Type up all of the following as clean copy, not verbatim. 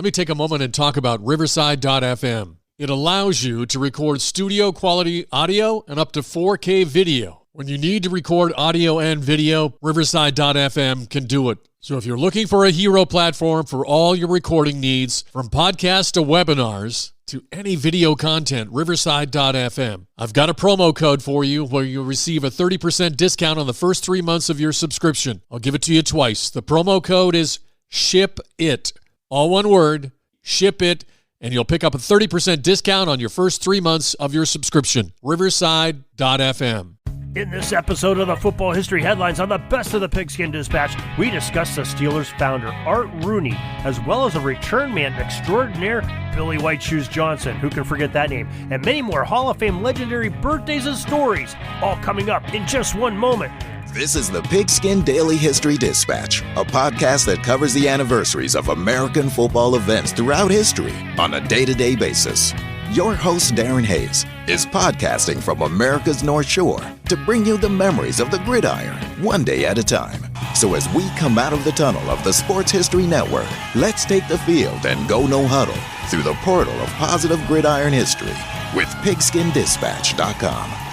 Let me take a moment and talk about Riverside.fm. It allows you to record studio quality audio and up to 4K video. When you need to record audio and video, Riverside.fm can do it. So if you're looking for a hero platform for all your recording needs, from podcasts to webinars to any video content, Riverside.fm. I've got a promo code for you where you'll receive a 30% discount on the first 3 months of your subscription. I'll give it to you twice. The promo code is SHIPIT. All one word, SHIPIT, and you'll pick up a 30% discount on your first 3 months of your subscription. Riverside.fm. In this episode of the Football History Headlines on the Best of the Pigskin Dispatch, we discuss the Steelers founder, Art Rooney, as well as a return man extraordinaire, Billy White Shoes Johnson, who can forget that name, and many more Hall of Fame legendary birthdays and stories, all coming up in just one moment. This is the Pigskin Daily History Dispatch, a podcast that covers the anniversaries of American football events throughout history on a day-to-day basis. Your host, Darren Hayes, is podcasting from America's North Shore to bring you the memories of the gridiron, one day at a time. So as we come out of the tunnel of the Sports History Network, let's take the field and go no huddle through the portal of positive gridiron history with pigskindispatch.com.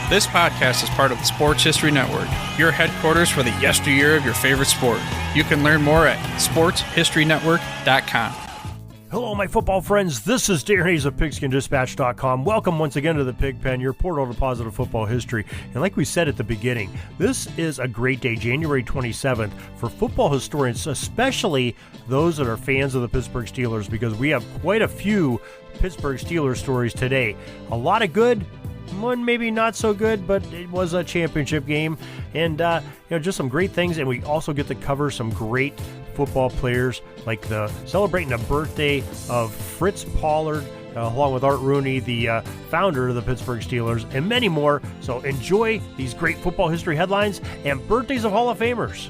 This podcast is part of the Sports History Network, your headquarters for the yesteryear of your favorite sport. You can learn more at sportshistorynetwork.com. Hello, my football friends. This is Darren Hayes of pigskindispatch.com. Welcome once again to the Pig Pen, your portal to positive football history. And like we said at the beginning, this is a great day, January 27th, for football historians, especially those that are fans of the Pittsburgh Steelers, because we have quite a few Pittsburgh Steelers stories today. A lot of good, one maybe not so good, but it was a championship game, and just some great things. And we also get to cover some great football players, like celebrating the birthday of Fritz Pollard, along with Art Rooney, the founder of the Pittsburgh Steelers, and many more. So enjoy these great football history headlines and birthdays of Hall of Famers.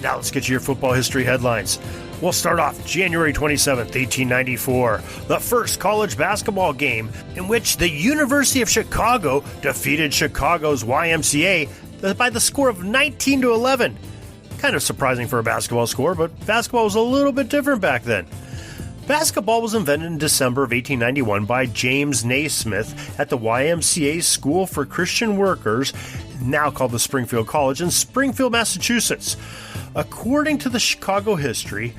Now let's get to your football history headlines. We'll start off January 27th, 1894, the first college basketball game in which the University of Chicago defeated Chicago's YMCA by the score of 19-11. Kind of surprising for a basketball score, but basketball was a little bit different back then. Basketball was invented in December of 1891 by James Naismith at the YMCA School for Christian Workers, now called the Springfield College, in Springfield, Massachusetts. According to the Chicago history,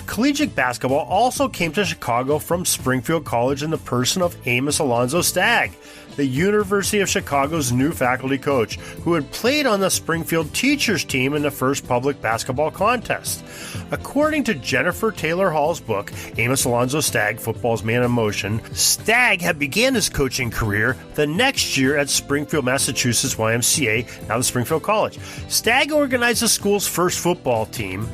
collegiate basketball also came to Chicago from Springfield College in the person of Amos Alonzo Stagg, the University of Chicago's new faculty coach, who had played on the Springfield teachers team in the first public basketball contest. According to Jennifer Taylor Hall's book, Amos Alonzo Stagg, Football's Man in Motion, Stagg had began his coaching career the next year at Springfield, Massachusetts YMCA, now the Springfield College. Stagg organized the school's first football team,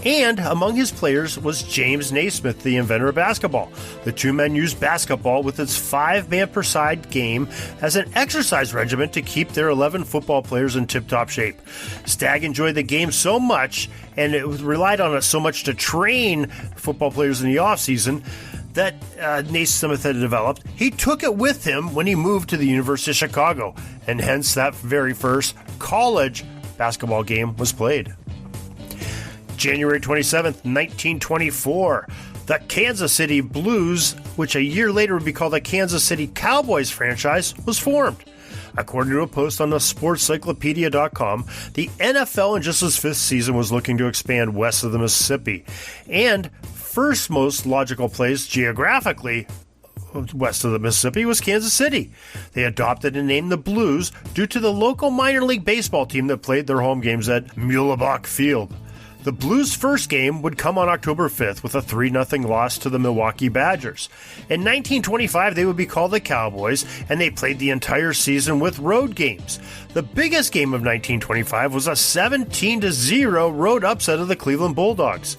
and among his players was James Naismith, the inventor of basketball. The two men used basketball with its 5-man-per-side game as an exercise regimen to keep their 11 football players in tip-top shape. Stagg enjoyed the game so much, and it relied on it so much to train football players in the offseason, that Naismith had developed. He took it with him when he moved to the University of Chicago, and hence that very first college basketball game was played. January 27th, 1924, the Kansas City Blues, which a year later would be called the Kansas City Cowboys franchise, was formed. According to a post on the sportcyclopedia.com, the NFL in just its fifth season was looking to expand west of the Mississippi, and first most logical place geographically west of the Mississippi was Kansas City. They adopted and named the Blues due to the local minor league baseball team that played their home games at Muhlebach Field. The Blues' first game would come on October 5th with a 3-0 loss to the Milwaukee Badgers. In 1925, they would be called the Cowboys, and they played the entire season with road games. The biggest game of 1925 was a 17-0 road upset of the Cleveland Bulldogs.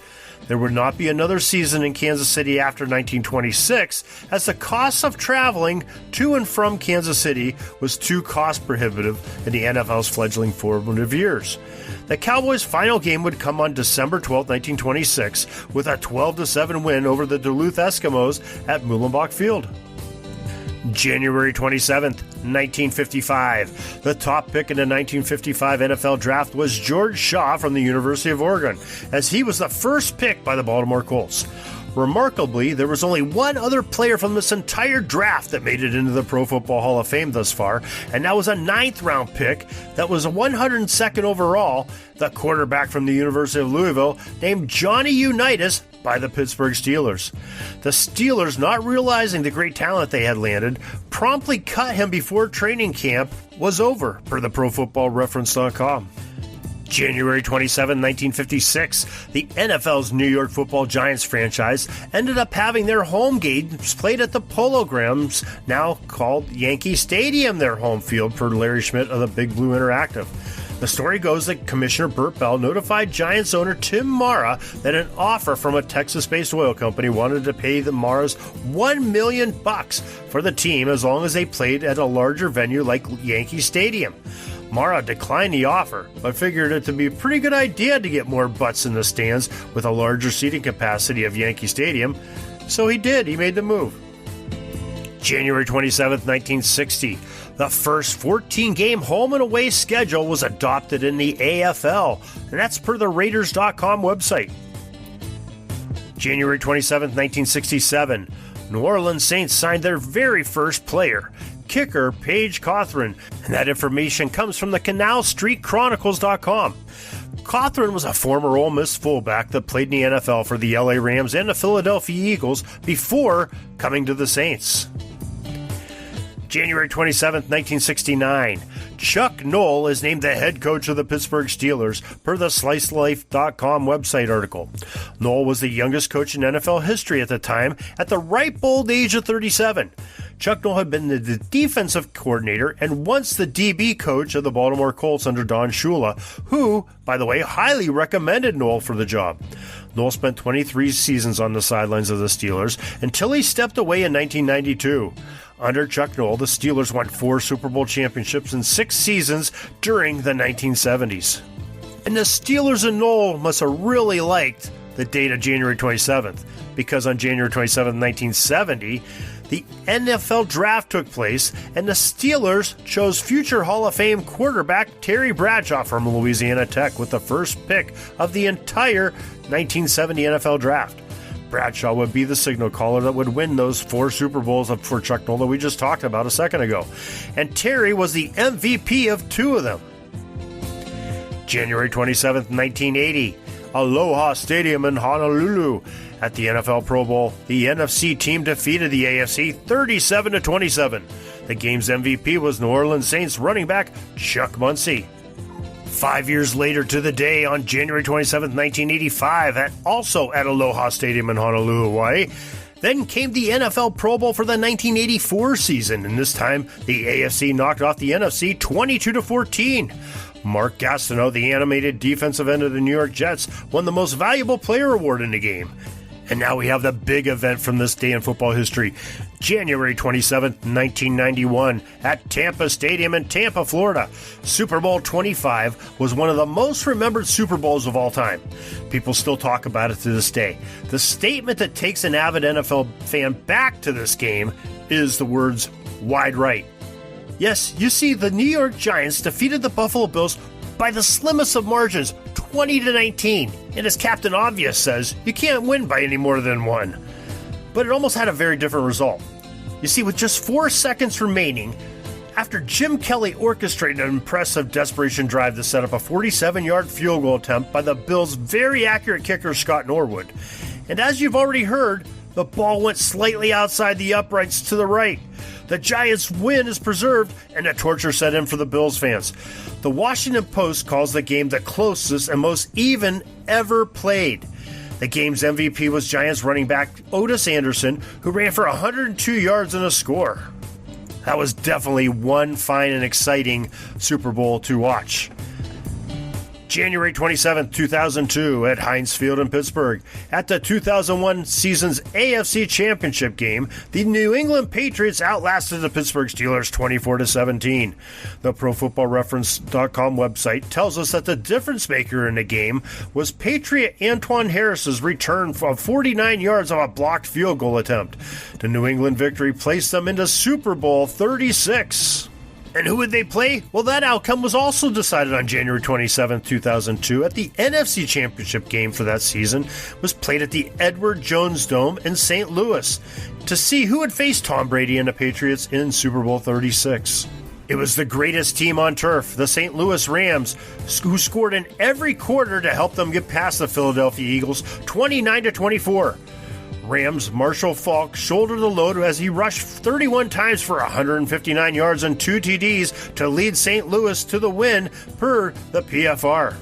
There would not be another season in Kansas City after 1926, as the cost of traveling to and from Kansas City was too cost prohibitive in the NFL's fledgling formative years. The Cowboys' final game would come on December 12, 1926, with a 12-7 win over the Duluth Eskimos at Muhlenbach Field. January 27th, 1955. The top pick in the 1955 NFL Draft was George Shaw from the University of Oregon, as he was the first pick by the Baltimore Colts. Remarkably, there was only one other player from this entire draft that made it into the Pro Football Hall of Fame thus far, and that was a 9th-round pick that was a 102nd overall, the quarterback from the University of Louisville named Johnny Unitas by the Pittsburgh Steelers. The Steelers, not realizing the great talent they had landed, promptly cut him before training camp was over, per the ProFootballReference.com. January 27, 1956, the NFL's New York Football Giants franchise ended up having their home games played at the Polo Grounds, now called Yankee Stadium, their home field, per Larry Schmidt of the Big Blue Interactive. The story goes that Commissioner Burt Bell notified Giants owner Tim Mara that an offer from a Texas-based oil company wanted to pay the Maras $1 million for the team as long as they played at a larger venue like Yankee Stadium. Mara declined the offer, but figured it to be a pretty good idea to get more butts in the stands with a larger seating capacity of Yankee Stadium. So he did. He made the move. January 27, 1960. The first 14-game home and away schedule was adopted in the AFL, and that's per the Raiders.com website. January 27, 1967. New Orleans Saints signed their very first player, kicker Paige Cawthron, and that information comes from the CanalStreetChronicles.com. Cawthron was a former Ole Miss fullback that played in the NFL for the LA Rams and the Philadelphia Eagles before coming to the Saints. January 27, 1969. Chuck Noll is named the head coach of the Pittsburgh Steelers, per the SliceLife.com website article. Noll was the youngest coach in NFL history at the time, at the ripe old age of 37. Chuck Noll had been the defensive coordinator and once the DB coach of the Baltimore Colts under Don Shula, who, by the way, highly recommended Noll for the job. Noll spent 23 seasons on the sidelines of the Steelers until he stepped away in 1992. Under Chuck Noll, the Steelers won 4 Super Bowl championships in 6 seasons during the 1970s. And the Steelers and Noll must have really liked the date of January 27th, because on January 27, 1970, the NFL draft took place, and the Steelers chose future Hall of Fame quarterback Terry Bradshaw from Louisiana Tech with the first pick of the entire 1970 NFL draft. Bradshaw would be the signal caller that would win those 4 Super Bowls for Chuck Noll that we just talked about a second ago. And Terry was the MVP of 2 of them. January 27th, 1980, Aloha Stadium in Honolulu. At the NFL Pro Bowl, the NFC team defeated the AFC 37-27. The game's MVP was New Orleans Saints running back Chuck Muncie. 5 years later to the day, on January 27, 1985, also at Aloha Stadium in Honolulu, Hawaii, then came the NFL Pro Bowl for the 1984 season, and this time the AFC knocked off the NFC 22-14. Mark Gastineau, the animated defensive end of the New York Jets, won the Most Valuable Player award in the game. And now we have the big event from this day in football history. January 27, 1991, at Tampa Stadium in Tampa, Florida. Super Bowl 25 was one of the most remembered Super Bowls of all time. People still talk about it to this day. The statement that takes an avid NFL fan back to this game is the words, "wide right." Yes, you see, the New York Giants defeated the Buffalo Bills by the slimmest of margins, 20-19. And as Captain Obvious says, you can't win by any more than 1. But it almost had a very different result. You see, with just 4 seconds remaining, after Jim Kelly orchestrated an impressive desperation drive to set up a 47-yard field goal attempt by the Bills' very accurate kicker Scott Norwood. And as you've already heard, the ball went slightly outside the uprights to the right. The Giants' win is preserved, and the torture set in for the Bills fans. The Washington Post calls the game the closest and most even ever played. The game's MVP was Giants running back Otis Anderson, who ran for 102 yards and a score. That was definitely one fine and exciting Super Bowl to watch. January 27, 2002, at Heinz Field in Pittsburgh. At the 2001 season's AFC Championship game, the New England Patriots outlasted the Pittsburgh Steelers 24-17. The ProFootballReference.com website tells us that the difference maker in the game was Patriot Antoine Harris's return from 49 yards of a blocked field goal attempt. The New England victory placed them into Super Bowl 36. And who would they play? Well, that outcome was also decided on January 27, 2002, at the NFC Championship game for that season was played at the Edward Jones Dome in St. Louis to see who would face Tom Brady and the Patriots in Super Bowl 36. It was the greatest team on turf, the St. Louis Rams, who scored in every quarter to help them get past the Philadelphia Eagles 29-24. Rams' Marshall Faulk shouldered the load as he rushed 31 times for 159 yards and 2 TDs to lead St. Louis to the win per the PFR.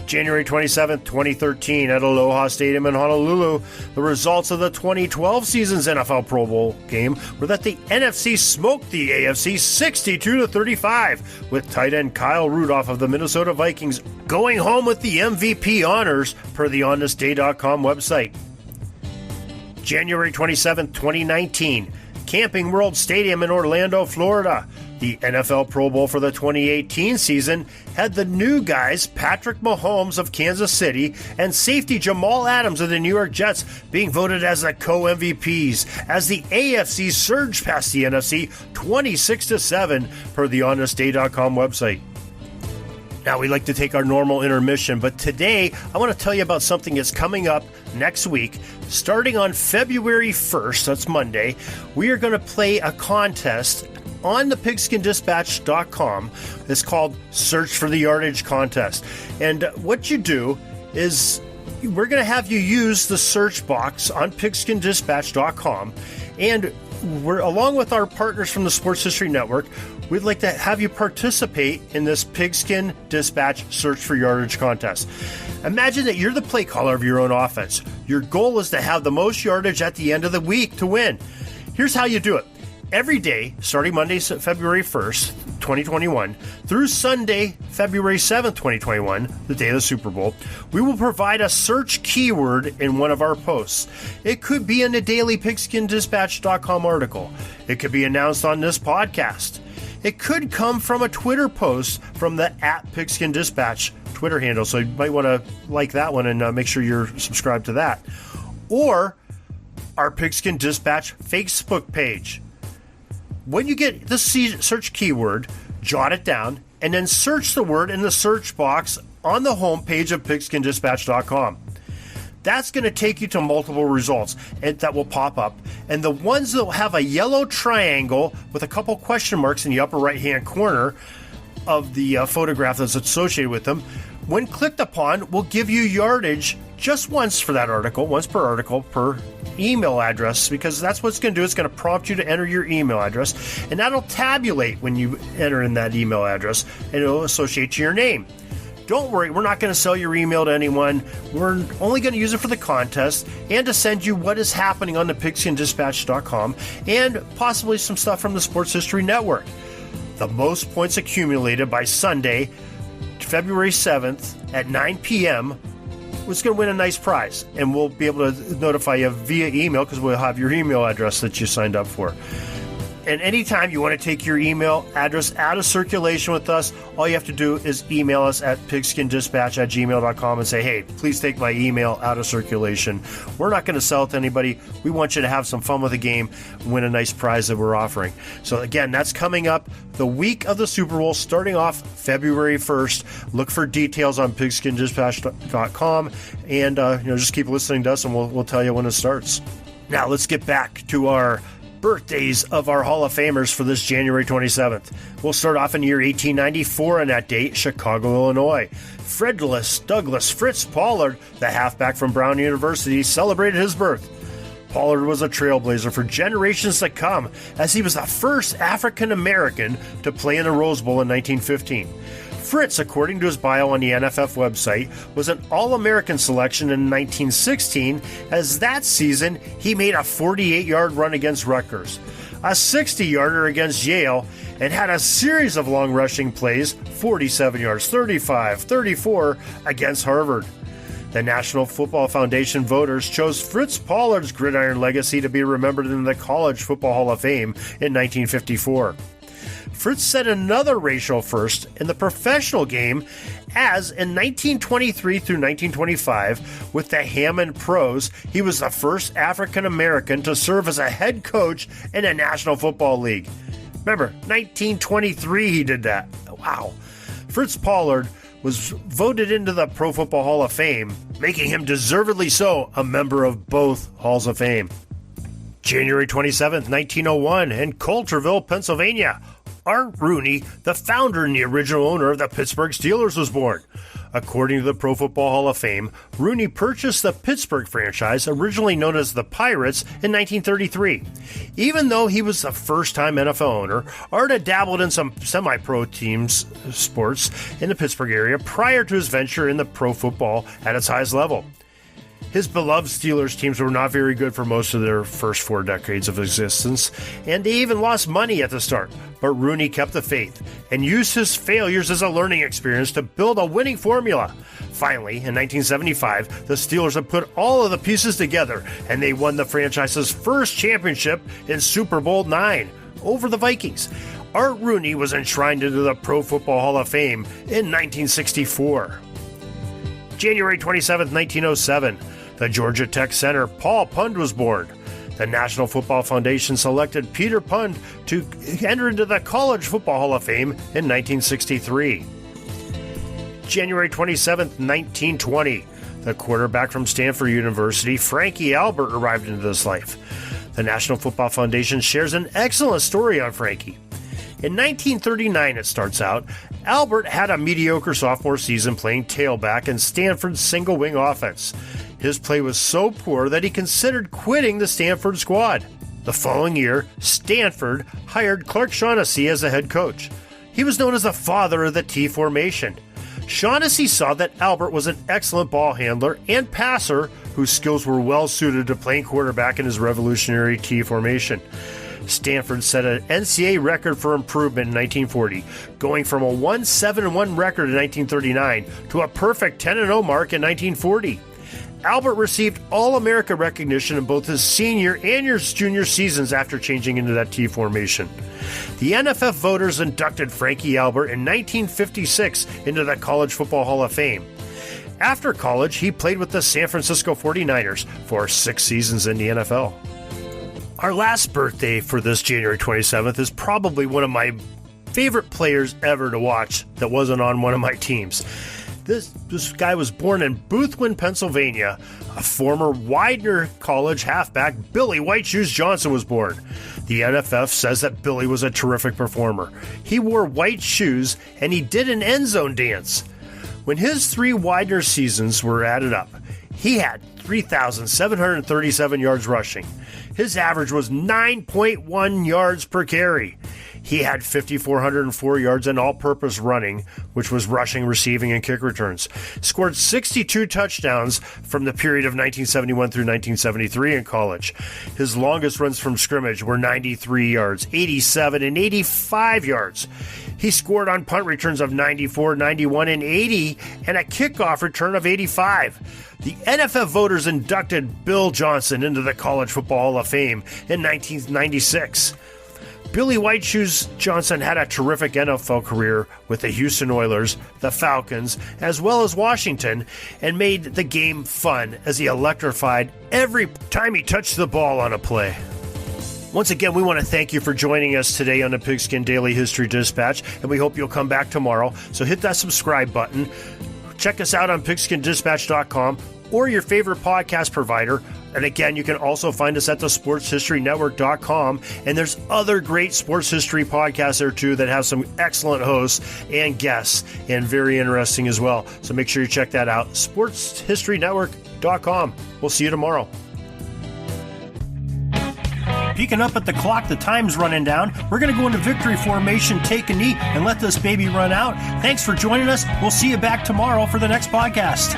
January 27, 2013, at Aloha Stadium in Honolulu, the results of the 2012 season's NFL Pro Bowl game were that the NFC smoked the AFC 62-35, with tight end Kyle Rudolph of the Minnesota Vikings going home with the MVP honors per the OnThisDay.com website. January 27, 2019, Camping World Stadium in Orlando, Florida. The NFL Pro Bowl for the 2018 season had the new guys Patrick Mahomes of Kansas City and safety Jamal Adams of the New York Jets being voted as the co-MVPs as the AFC surged past the NFC 26-7 per the OnThisDay.com website. Now, we like to take our normal intermission, but today I want to tell you about something that's coming up next week. Starting on February 1st, that's Monday, we are going to play a contest on the PigskinDispatch.com. It's called Search for the Yardage Contest. And what you do is we're going to have you use the search box on PigskinDispatch.com, and we're, along with our partners from the Sports History Network, we'd like to have you participate in this Pigskin Dispatch Search for Yardage contest. Imagine that you're the play caller of your own offense. Your goal is to have the most yardage at the end of the week to win. Here's how you do it. Every day, starting Monday, February 1st, 2021, through Sunday, February 7th, 2021, the day of the Super Bowl, we will provide a search keyword in one of our posts. It could be in a daily PigskinDispatch.com article. It could be announced on this podcast. It could come from a Twitter post from the @PigskinDispatch Twitter handle, so you might want to like that one and make sure you're subscribed to that. Or our Pigskin Dispatch Facebook page. When you get the search keyword, jot it down, and then search the word in the search box on the homepage of PigskinDispatch.com. That's going to take you to multiple results and that will pop up. And the ones that will have a yellow triangle with a couple question marks in the upper right-hand corner of the photograph that's associated with them, when clicked upon, will give you yardage just once for that article, once per article, per email address, because that's what it's going to do. It's going to prompt you to enter your email address, and that'll tabulate when you enter in that email address, and it'll associate to your name. Don't worry, we're not going to sell your email to anyone. We're only going to use it for the contest and to send you what is happening on the PigskinDispatch.com and possibly some stuff from the Sports History Network. The most points accumulated by Sunday, February 7th at 9 p.m. was going to win a nice prize, and we'll be able to notify you via email because we'll have your email address that you signed up for. And anytime you want to take your email address out of circulation with us, all you have to do is email us at pigskindispatch@gmail.com and say, hey, please take my email out of circulation. We're not going to sell it to anybody. We want you to have some fun with the game, win a nice prize that we're offering. So again, that's coming up the week of the Super Bowl, starting off February 1st. Look for details on pigskindispatch.com, and just keep listening to us, and we'll tell you when it starts. Now let's get back to our birthdays of our Hall of Famers for this January 27th. We'll start off in the year 1894 on that date, Chicago, Illinois. Fredless Douglas Fritz Pollard, the halfback from Brown University, celebrated his birth. Pollard was a trailblazer for generations to come, as he was the first African American to play in the Rose Bowl in 1915. Fritz, according to his bio on the NFF website, was an All-American selection in 1916, as that season he made a 48-yard run against Rutgers. a 60-yarder against Yale, and had a series of long rushing plays, 47 yards, 35, 34 against Harvard. The National Football Foundation voters chose Fritz Pollard's gridiron legacy to be remembered in the College Football Hall of Fame in 1954. Fritz set another racial first in the professional game, as in 1923 through 1925, with the Hammond Pros, he was the first African American to serve as a head coach in the National Football League. Remember, 1923 he did that. Wow. Fritz Pollard was voted into the Pro Football Hall of Fame, making him deservedly so a member of both Halls of Fame. January 27, 1901, in Coulterville, Pennsylvania, Art Rooney, the founder and the original owner of the Pittsburgh Steelers, was born. According to the Pro Football Hall of Fame, Rooney purchased the Pittsburgh franchise, originally known as the Pirates, in 1933. Even though he was the first-time NFL owner, Art had dabbled in some semi-pro teams sports in the Pittsburgh area prior to his venture in the pro football at its highest level. His beloved Steelers teams were not very good for most of their first 4 decades of existence, and they even lost money at the start. But Rooney kept the faith and used his failures as a learning experience to build a winning formula. Finally, in 1975, the Steelers had put all of the pieces together, and they won the franchise's first championship in Super Bowl IX over the Vikings. Art Rooney was enshrined into the Pro Football Hall of Fame in 1964. January 27, 1907. The Georgia Tech center Paul Pund was born. The National Football Foundation selected Peter Pund to enter into the College Football Hall of Fame in 1963. January 27, 1920. The quarterback from Stanford University, Frankie Albert, arrived into this life. The National Football Foundation shares an excellent story on Frankie. In 1939, it starts out, Albert had a mediocre sophomore season playing tailback in Stanford's single-wing offense. His play was so poor that he considered quitting the Stanford squad. The following year, Stanford hired Clark Shaughnessy as the head coach. He was known as the father of the T formation. Shaughnessy saw that Albert was an excellent ball handler and passer whose skills were well suited to playing quarterback in his revolutionary T formation. Stanford set an NCAA record for improvement in 1940, going from a 1-7-1 record in 1939 to a perfect 10-0 mark in 1940. Albert received All-America recognition in both his senior and his junior seasons after changing into that T formation. The NFF voters inducted Frankie Albert in 1956 into the College Football Hall of Fame. After college, he played with the San Francisco 49ers for 6 seasons in the NFL. Our last birthday for this January 27th is probably one of my favorite players ever to watch that wasn't on one of my teams. This guy was born in Boothwyn, Pennsylvania. A former Widener College halfback, Billy White Shoes Johnson, was born. The NFF says that Billy was a terrific performer. He wore white shoes and he did an end zone dance. When his 3 Widener seasons were added up, he had 3,737 yards rushing. His average was 9.1 yards per carry. He had 5,404 yards in all-purpose running, which was rushing, receiving, and kick returns. Scored 62 touchdowns from the period of 1971 through 1973 in college. His longest runs from scrimmage were 93 yards, 87, and 85 yards. He scored on punt returns of 94, 91, and 80, and a kickoff return of 85. The NFL voters inducted Bill Johnson into the College Football Hall of Fame in 1996. Billy White Shoes Johnson had a terrific NFL career with the Houston Oilers, the Falcons, as well as Washington, and made the game fun as he electrified every time he touched the ball on a play. Once again, we want to thank you for joining us today on the Pigskin Daily History Dispatch, and we hope you'll come back tomorrow. So hit that subscribe button. Check us out on pigskindispatch.com or your favorite podcast provider. And again, you can also find us at the sportshistorynetwork.com. And there's other great sports history podcasts there too that have some excellent hosts and guests and very interesting as well. So make sure you check that out. sportshistorynetwork.com. We'll see you tomorrow. Peeking up at the clock, the time's running down. We're going to go into victory formation, take a knee, and let this baby run out. Thanks for joining us. We'll see you back tomorrow for the next podcast.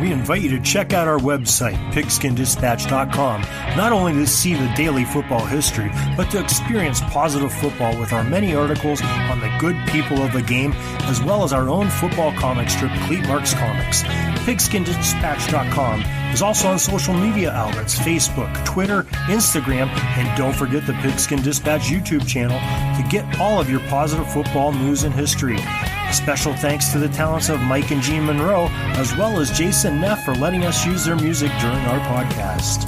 we invite you to check out our website, pigskindispatch.com, not only to see the daily football history, but to experience positive football with our many articles on the good people of the game, as well as our own football comic strip, Cleat Marks Comics. Pigskindispatch.com is also on social media outlets, Facebook, Twitter, Instagram, and don't forget the Pigskin Dispatch YouTube channel to get all of your positive football news and history. Special thanks to the talents of Mike and Gene Monroe, as well as Jason Neff for letting us use their music during our podcast.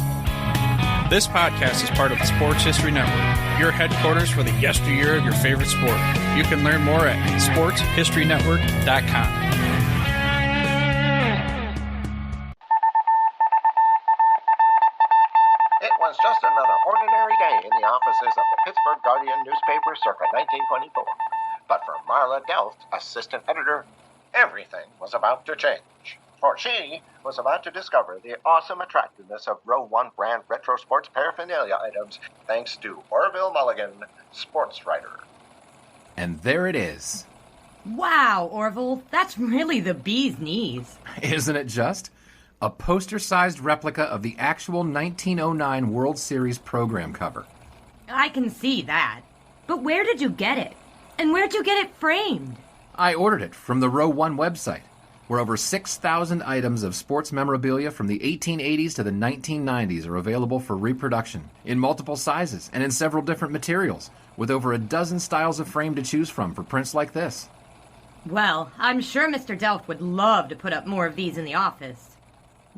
This podcast is part of the Sports History Network, your headquarters for the yesteryear of your favorite sport. You can learn more at sportshistorynetwork.com. It was just another ordinary day in the offices of the Pittsburgh Guardian newspaper circa 1924. But for Marla Delft, assistant editor, everything was about to change. For she was about to discover the awesome attractiveness of Row 1 brand retro sports paraphernalia items thanks to Orville Mulligan, sports writer. And there it is. Wow, Orville, that's really the bee's knees. Isn't it just? A poster-sized replica of the actual 1909 World Series program cover. I can see that. But where did you get it? And where'd you get it framed? I ordered it from the Row 1 website, where over 6,000 items of sports memorabilia from the 1880s to the 1990s are available for reproduction in multiple sizes and in several different materials, with over a dozen styles of frame to choose from for prints like this. Well, I'm sure Mr. Delft would love to put up more of these in the office.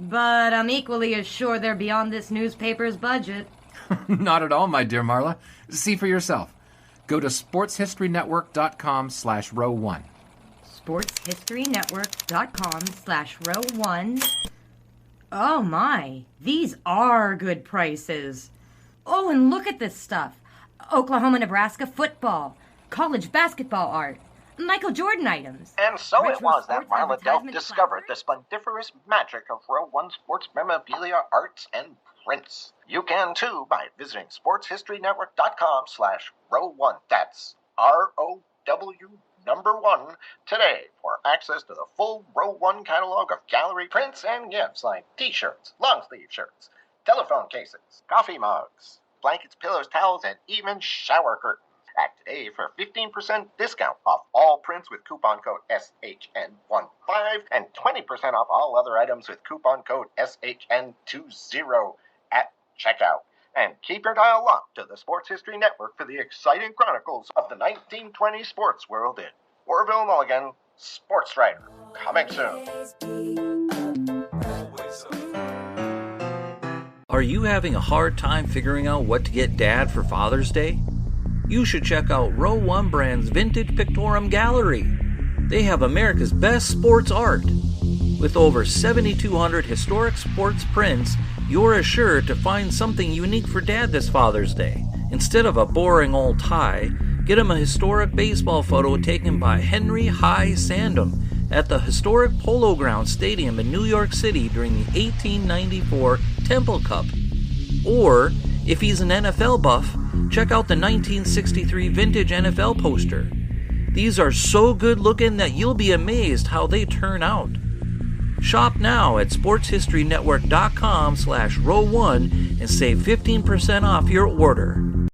But I'm equally as sure they're beyond this newspaper's budget. Not at all, my dear Marla. See for yourself. Go to sportshistorynetwork.com/row1. sportshistorynetwork.com/row1. Oh my, these are good prices. Oh, and look at this stuff. Oklahoma-Nebraska football, college basketball art, Michael Jordan items. And so it retro was that sports Marla Delft advertisement discovered the classics. splendiferous magic of Row 1 sports memorabilia, arts, and prints. You can too by visiting sportshistorynetwork.com/row1. That's ROW1 today for access to the full Row 1 catalog of gallery prints and gifts like t-shirts, long-sleeve shirts, telephone cases, coffee mugs, blankets, pillows, towels, and even shower curtains. Act today for 15% discount off all prints with coupon code SHN15 and 20% off all other items with coupon code SHN20 at checkout. And keep your dial locked to the Sports History Network for the exciting chronicles of the 1920 sports world in Orville Mulligan, sports writer. Coming soon. Are you having a hard time figuring out what to get Dad for Father's Day? You should check out Row 1 Brand's Vintage Pictorum Gallery. They have America's best sports art. With over 7,200 historic sports prints, you're assured to find something unique for Dad this Father's Day. Instead of a boring old tie, get him a historic baseball photo taken by Henry High Sandom at the historic Polo Grounds Stadium in New York City during the 1894 Temple Cup. Or, if he's an NFL buff, check out the 1963 vintage NFL poster. These are so good looking that you'll be amazed how they turn out. Shop now at sportshistorynetwork.com/row1 and save 15% off your order.